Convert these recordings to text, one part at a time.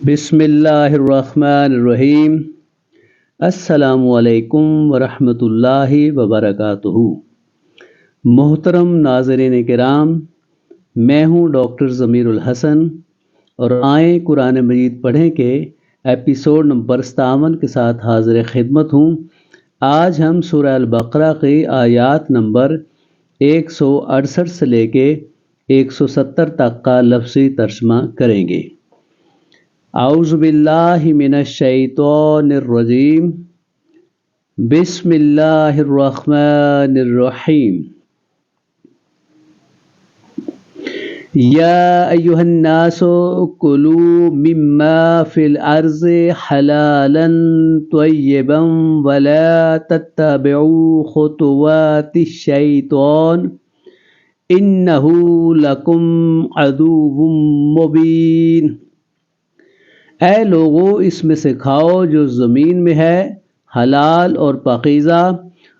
بسم اللہ الرحمن الرحیم۔ السلام علیکم ورحمۃ اللہ وبرکاتہ۔ محترم ناظرین کرام، میں ہوں ڈاکٹر ضمیر الحسن اور آئیں قرآن مجید پڑھیں کے ایپیسوڈ نمبر 57 کے ساتھ حاضر خدمت ہوں۔ آج ہم سورہ البقرہ کی آیات نمبر 168 سے لے کے 170 تک کا لفظی ترجمہ کریں گے۔ اعوذ باللہ من الشیطان الرجیم، بسم اللہ الرحمن الرحیم۔ یا ایہا الناس کلوا مما فی الارض حلالا طیبا ولا تتبعوا خطوات الشیطان انہ لکم عدو مبین۔ اے لوگو، اس میں سے کھاؤ جو زمین میں ہے حلال اور پاکیزہ،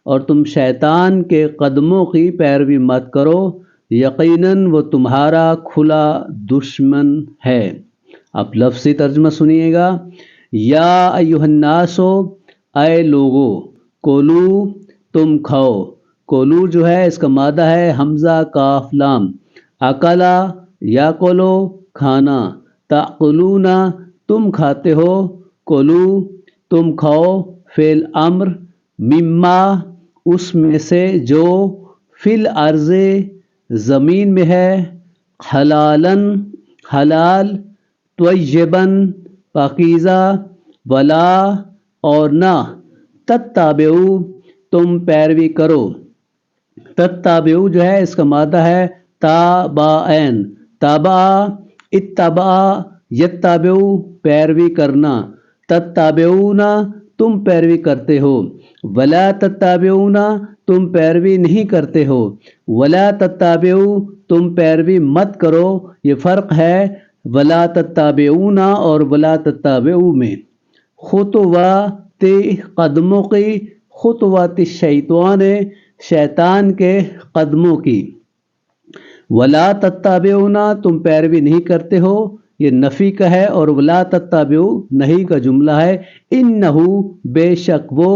اور تم شیطان کے قدموں کی پیروی مت کرو، یقیناً وہ تمہارا کھلا دشمن ہے۔ اب لفظی ترجمہ سنیے گا۔ یا ایھا الناس، اے لوگو، کلو تم کھاؤ۔ کلو جو ہے اس کا مادہ ہے حمزہ کاف لام۔ اکلا یا کلو کھانا، تاکلون تم کھاتے ہو، کلو تم کھاؤ، فعل امر، مما اس میں سے جو، فی الارض زمین میں ہے، حلالا حلال، طیبا پاکیزہ، ولا اور نہ، تتبعوا تم پیروی کرو۔ تتبعوا جو ہے اس کا مادہ ہے تابعین، تابع اتبع یتبع پیروی کرنا، تتبعون تم پیروی کرتے ہو، ولا تتبعون تم پیروی نہیں کرتے ہو، ولا تتبعوا تم پیروی مت کرو۔ یہ فرق ہے ولا تتبعون اور ولا تتبعوا میں۔ خطوات قدموں کی، خطوات الشیطان شیطان کے قدموں کی، ولا تتبعون تم پیروی نہیں کرتے ہو، یہ نفی کا ہے، اور ولا تتبعوا نہیں کا جملہ ہے۔ انہ بے شک وہ،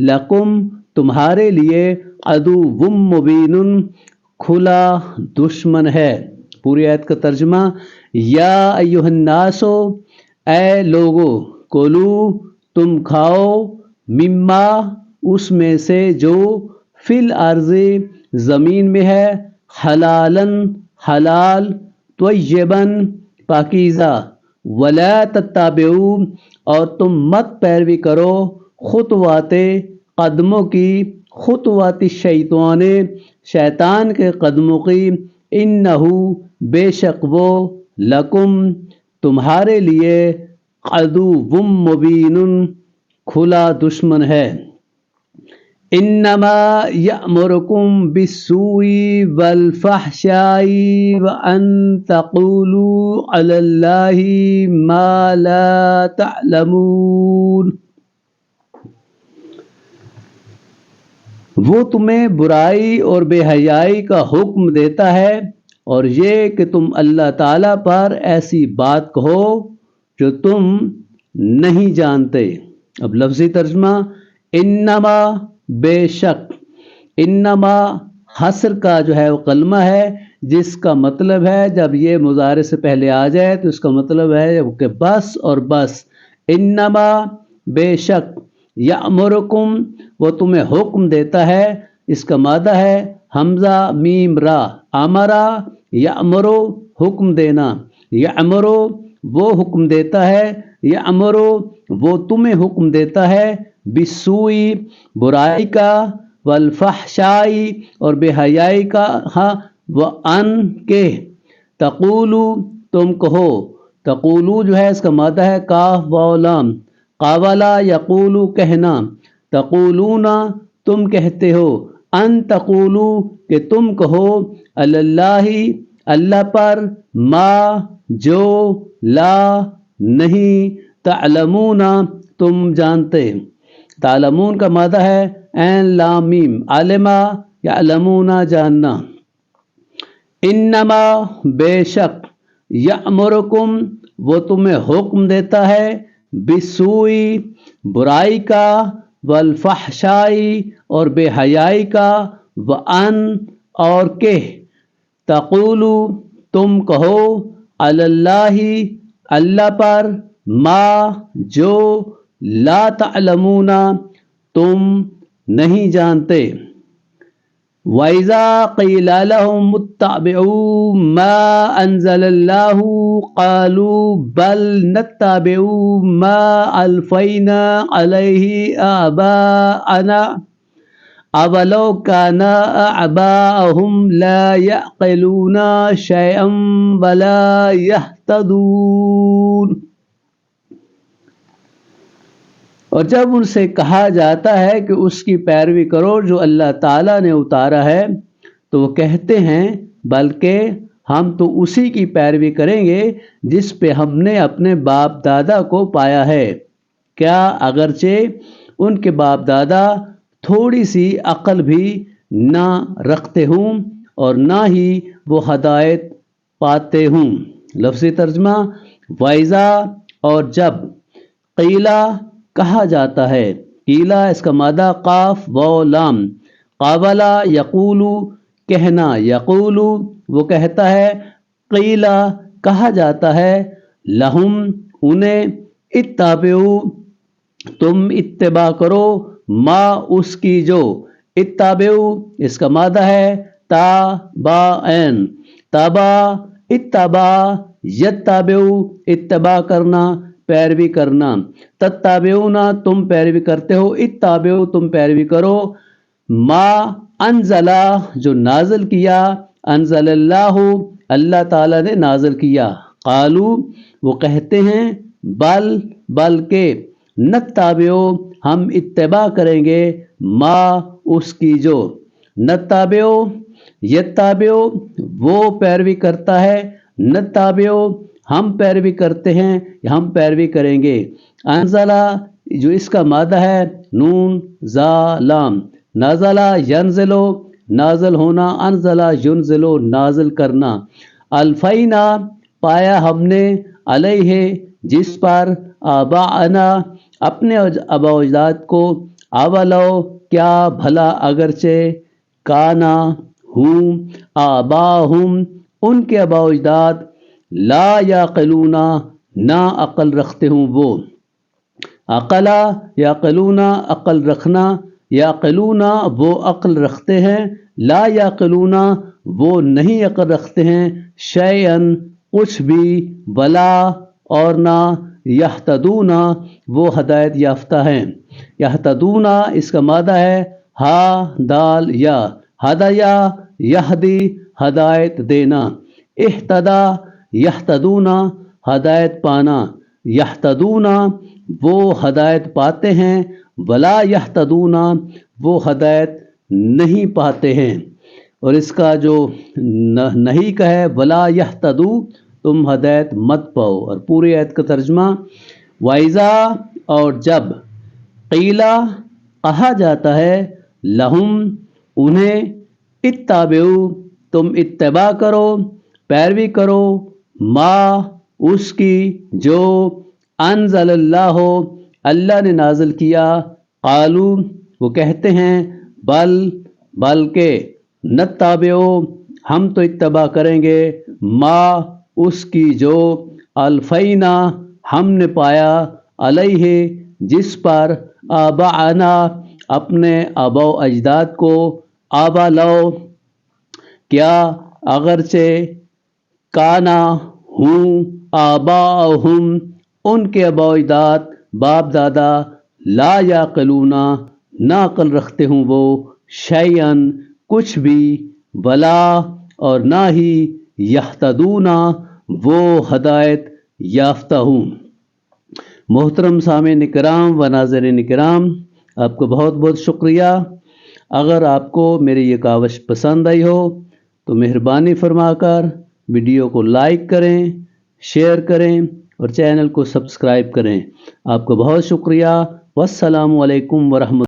لکم تمہارے لیے، عدو مبین کھلا دشمن ہے۔ پوری آیت کا ترجمہ۔ یا ایھا الناس، اے لوگو، کلو تم کھاؤ، مما اس میں سے جو، فی الارض زمین میں ہے، حلالا حلال، طیبا پاکیزہ، ولا تتبعوا اور تم مت پیروی کرو، خطوات قدموں کی، خطوات الشیطان شیطان کے قدموں کی، انہ بے شک وہ، لکم تمہارے لیے، عدو مبین کھلا دشمن ہے۔ انما یأمرکم بالسوء والفحشاء وان تقولوا علی اللہ ما لا تعلمون۔ وہ تمہیں برائی اور بے حیائی کا حکم دیتا ہے، اور یہ کہ تم اللہ تعالیٰ پر ایسی بات کہو جو تم نہیں جانتے۔ اب لفظی ترجمہ۔ انما بے شک، انما حصر کا جو ہے وہ کلمہ ہے، جس کا مطلب ہے جب یہ مضارع سے پہلے آ جائے تو اس کا مطلب ہے کہ بس اور بس۔ انما بے شک، یأمرکم وہ تمہیں حکم دیتا ہے، اس کا مادہ ہے حمزہ میم را، امرا یأمرو حکم دینا، یأمرو وہ حکم دیتا ہے، یأمرو وہ تمہیں حکم دیتا ہے، بالسوء برائی کا، والفحشاء اور بے حیائی کا، وان کے، تقولو تم کہو۔ تقولو جو ہے اس کا مادہ ہے کاف واو لام، قاولا یقولو کہنا، تقولون تم کہتے ہو، ان تقولو کہ تم کہو، علی اللہ اللہ پر، ما جو، لا نہیں، تعلمون تم جانتے۔ تعلمون کا مادہ ہے عین لام میم، علما یعلمون جاننا۔ انما بے شک، یأمرکم وہ تمہیں حکم دیتا ہے بسوئی برائی کا، والفحشائی اور بے حیائی کا، وان اور کہ تقولو تم کہو علی اللہ اللہ پر ما جو لا تعلمون تم نہیں جانتے۔ وَإِذَا قِيلَ لَهُمُ اتَّبِعُوا مَا أَنزَلَ اللَّهُ قَالُوا بَلْ نَتَّبِعُ مَا أَلْفَيْنَا عَلَيْهِ آبَاءَنَا أَوَلَوْ كَانَ آبَاؤُهُمْ لَا يَعْقِلُونَ شَيْئًا وَلَا يَهْتَدُونَ۔ اور جب ان سے کہا جاتا ہے کہ اس کی پیروی کرو جو اللہ تعالیٰ نے اتارا ہے، تو وہ کہتے ہیں بلکہ ہم تو اسی کی پیروی کریں گے جس پہ ہم نے اپنے باپ دادا کو پایا ہے، کیا اگرچہ ان کے باپ دادا تھوڑی سی عقل بھی نہ رکھتے ہوں اور نہ ہی وہ ہدایت پاتے ہوں۔ لفظی ترجمہ، وائزا اور جب، قیلا کہا جاتا ہے، قیلا اس کا مادہ قاف و لام، قابلہ یقولو کہنا، یقولو وہ کہتا ہے، قیلا کہا جاتا ہے، لہم انہیں، اتبعو تم اتباع کرو، ما اس کی جو، اتبعو اس کا مادہ ہے تابعین، تابع اتباع یتبعو اتباع کرنا پیروی کرنا، تتبعون تم پیروی کرتے ہو، اتبعو تم پیروی کرو، ما انزلہ جو نازل کیا، انزل اللہ اللہ تعالیٰ نے نازل کیا، قالو وہ کہتے ہیں، بلکہ نتبعو ہم اتباع کریں گے، ما اس کی جو، نتبعو یتبعو وہ پیروی کرتا ہے، نتبعو ہم پیروی کرتے ہیں، ہم پیروی کریں گے، انزلہ جو اس کا مادہ ہے نون زا لام، نازلہ ینزلو نازل ہونا، انزلہ ینزلو نازل کرنا، الفینا پایا ہم نے، علیہ جس پر، آباءنا اپنے آباء و اجداد کو، اولو کیا بھلا اگرچہ، کانا ہوں، آباہم ان کے آباء و اجداد، لا یعقلون نہ عقل رکھتے ہوں وہ، عقلا یعقلون عقل رکھنا، یعقلون وہ عقل رکھتے ہیں، لا یعقلون وہ نہیں عقل رکھتے ہیں، شیئن کچھ بھی، ولا اور نہ، یہتدون وہ ہدایت یافتہ ہیں، یہتدون اس کا مادہ ہے ہا دال یا، ہدایا یہدی ہدایت دینا، اہتدا یہتدون ہدایت پانا، یہتدون وہ ہدایت پاتے ہیں، ولا یہتدون وہ ہدایت نہیں پاتے ہیں۔ اور اس کا جو نہیں کا ہے، ولا یہتدو تم ہدایت مت پاؤ، اور پوری آیت کا ترجمہ، وائزا اور جب، قیلا کہا جاتا ہے، لہم انہیں، اتبعو تم اتباع کرو پیروی کرو، ما اس کی جو، انزل اللہ اللہ نے نازل کیا، قالو وہ کہتے ہیں، بلکہ نتبعو ہم تو اتباع کریں گے، ما اس کی جو، الفینا ہم نے پایا، علیہ جس پر، آباءنا اپنے آباء و اجداد کو، آبالو کیا اگرچہ، کانا ہوں، آباؤہم ان کے آباء و اجداد باپ دادا، لا یعقلون نہ عقل رکھتے ہوں وہ، شیئن کچھ بھی، ولا اور نہ ہی، یہتدون وہ ہدایت یافتہ ہوں۔ محترم سامعین کرام و ناظرین کرام، آپ کو بہت بہت شکریہ۔ اگر آپ کو میری یہ کاوش پسند آئی ہو تو مہربانی فرما کر ویڈیو کو لائک کریں، شیئر کریں اور چینل کو سبسکرائب کریں۔ آپ کو بہت شکریہ۔ والسلام علیکم ورحمۃ اللہ۔